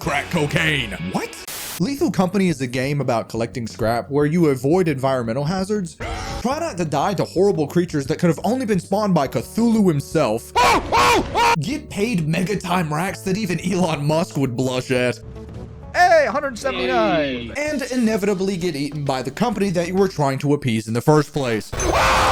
crack cocaine. What? Lethal Company is a game about collecting scrap where you avoid environmental hazards. Try not to die to horrible creatures that could have only been spawned by Cthulhu himself. Get paid mega time racks that even Elon Musk would blush at. Hey, 179. And inevitably get eaten by the company that you were trying to appease in the first place.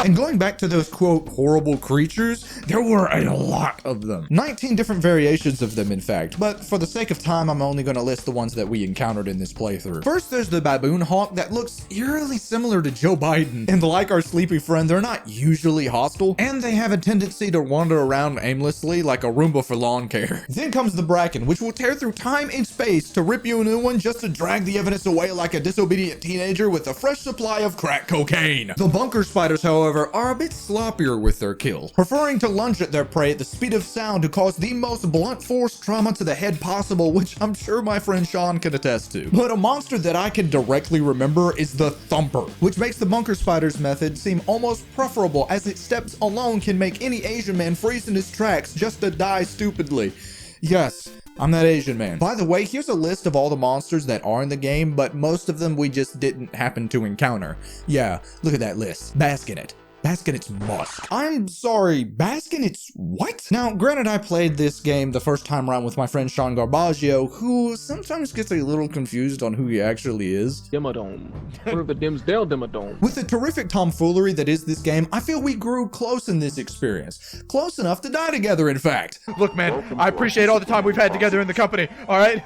And going back to those quote horrible creatures, there were a lot of them. 19 different variations of them, in fact, but for the sake of time, I'm only going to list the ones that we encountered in this playthrough. First, there's the baboon hawk that looks eerily similar to Joe Biden. And like our sleepy friend, they're not usually hostile, and they have a tendency to wander around aimlessly like a Roomba for lawn care. Then comes the bracken, which will tear through time and space to rip you a new one just to drag the evidence away like a disobedient teenager with a fresh supply of crack cocaine. The bunker spiders, however, are a bit sloppier with their kill, preferring to lunge at their prey at the speed of sound to cause the most blunt force trauma to the head possible, which I'm sure my friend Sean can attest to. But a monster that I can directly remember is the Thumper, which makes the bunker spiders method seem almost preferable, as its steps alone can make any Asian man freeze in his tracks just to die stupidly. Yes, I'm that Asian man. By the way, here's a list of all the monsters that are in the game, but most of them we just didn't happen to encounter. Yeah, look at that list. Bask in it. Bask in its musk. I'm sorry, bask in its what? Now, granted, I played this game the first time around with my friend Sean Garbaggio, who sometimes gets a little confused on who he actually is. Dimmadome. What are the Dimsdale Dimmadome? With the terrific tomfoolery that is this game, I feel we grew close in this experience. Close enough to die together, in fact. Look, man, I appreciate all the time we've had together in the company, all right?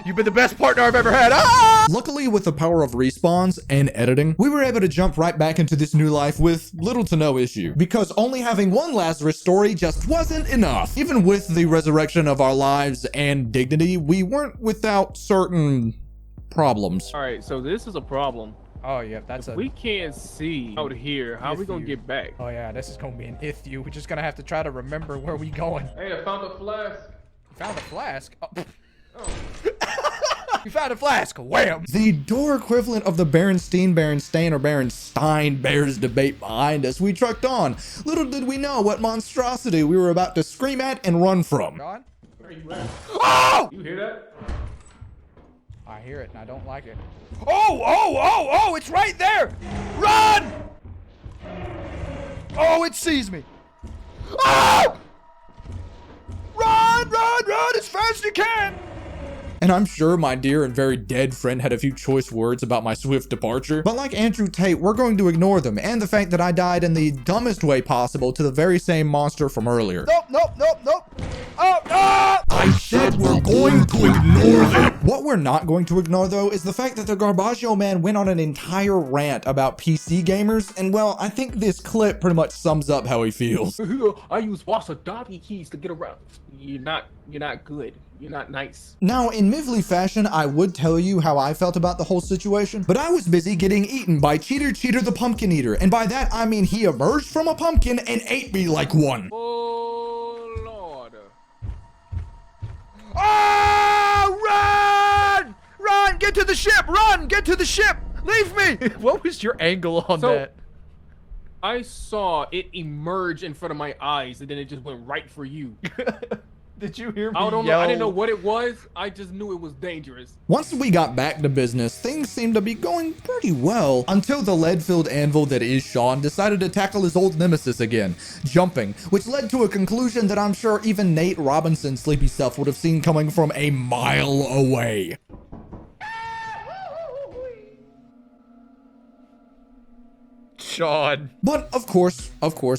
You've been the best partner I've ever had. Ah! Luckily, with the power of respawns and editing, we were able to jump right back into this new life with little to no issue, because only having one Lazarus story just wasn't enough. Even with the resurrection of our lives and dignity, we weren't without certain problems. All right, so this is a problem. Oh, yeah, that's We can't see out here. How are we gonna get back? Oh, yeah, this is gonna be an if you. We're just gonna have to try to remember where we going. Hey, I found a flask. You found a flask? Oh. You found a flask. Wham! The door equivalent of the Berenstain, or Berenstein Bears debate behind us, we trucked on. Little did we know what monstrosity we were about to scream at and run from. Gone? Where are you at? Oh! You hear that? I hear it and I don't like it. Oh, it's right there! Run! Oh, it sees me. Oh! Run as fast as you can! And I'm sure my dear and very dead friend had a few choice words about my swift departure. But like Andrew Tate, we're going to ignore them, and the fact that I died in the dumbest way possible to the very same monster from earlier. Nope. Oh, no! I said we're going to ignore them. What we're not going to ignore, though, is the fact that the Garbaggio man went on an entire rant about PC gamers, and well, I think this clip pretty much sums up how he feels. I use wasabi keys to get around. You're not good. You're not nice. Now, in Mivly fashion, I would tell you how I felt about the whole situation, but I was busy getting eaten by Cheater the Pumpkin Eater, and by that I mean he emerged from a pumpkin and ate me like one. Oh, Lord. Oh, run! Get to the ship! Run! Get to the ship! Leave me! What was your angle on that? I saw it emerge in front of my eyes, and then it just went right for you. Did you hear me I don't know. yell? I didn't know what it was. I just knew it was dangerous. Once we got back to business, things seemed to be going pretty well until the lead-filled anvil that is Sean decided to tackle his old nemesis again, jumping, which led to a conclusion that I'm sure even Nate Robinson's sleepy self would have seen coming from a mile away. Sean. But of course,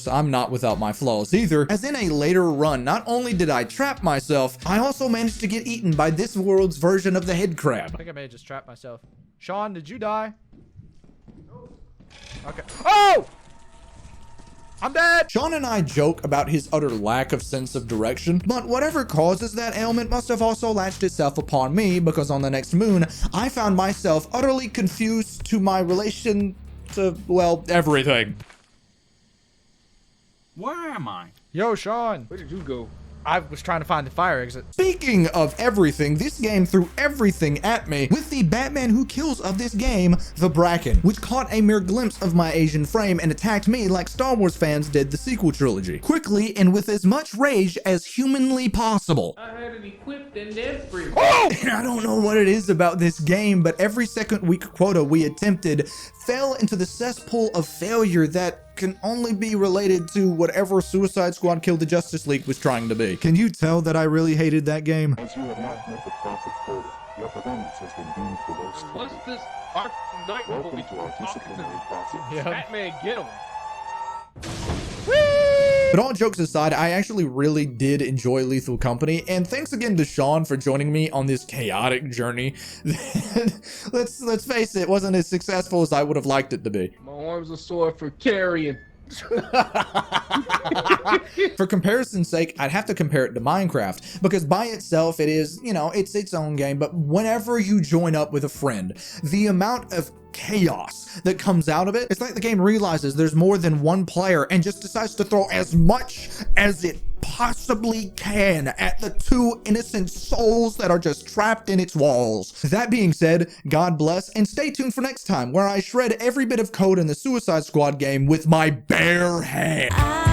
I'm not without my flaws either, as in a later run, not only did I trap myself, I also managed to get eaten by this world's version of the head crab. I think I may have just trapped myself. Sean, did you die? Okay. Oh! I'm dead! Sean and I joke about his utter lack of sense of direction, but whatever causes that ailment must have also latched itself upon me, because on the next moon, I found myself utterly confused to my relation to, well, everything. Where am I? Yo, Sean. Where did you go? I was trying to find the fire exit. Speaking of everything, this game threw everything at me with the Batman Who Kills of this game, the Bracken, which caught a mere glimpse of my Asian frame and attacked me like Star Wars fans did the sequel trilogy, quickly and with as much rage as humanly possible. I had it equipped and everything. Oh! And I don't know what it is about this game, but every second week quota we attempted fell into the cesspool of failure that can only be related to whatever Suicide Squad Kill the Justice League was trying to be. Can you tell that I really hated that game? As you have not met the profit quota, your performance has been deemed below standard. What's this Ark Knight Welcome boy to our talking to disciplinary me? process. Yeah. Batman, get him. But all jokes aside, I actually really did enjoy Lethal Company, and thanks again to Sean for joining me on this chaotic journey. Let's face it, it wasn't as successful as I would have liked it to be. My arms are sore for carrying. For comparison's sake, I'd have to compare it to Minecraft, because by itself it is, you know, it's its own game, but whenever you join up with a friend, the amount of chaos that comes out of it, it's like the game realizes there's more than one player and just decides to throw as much as it possibly can at the two innocent souls that are just trapped in its walls. That being said, God bless, and stay tuned for next time where I shred every bit of code in the Suicide Squad game with my bare hands.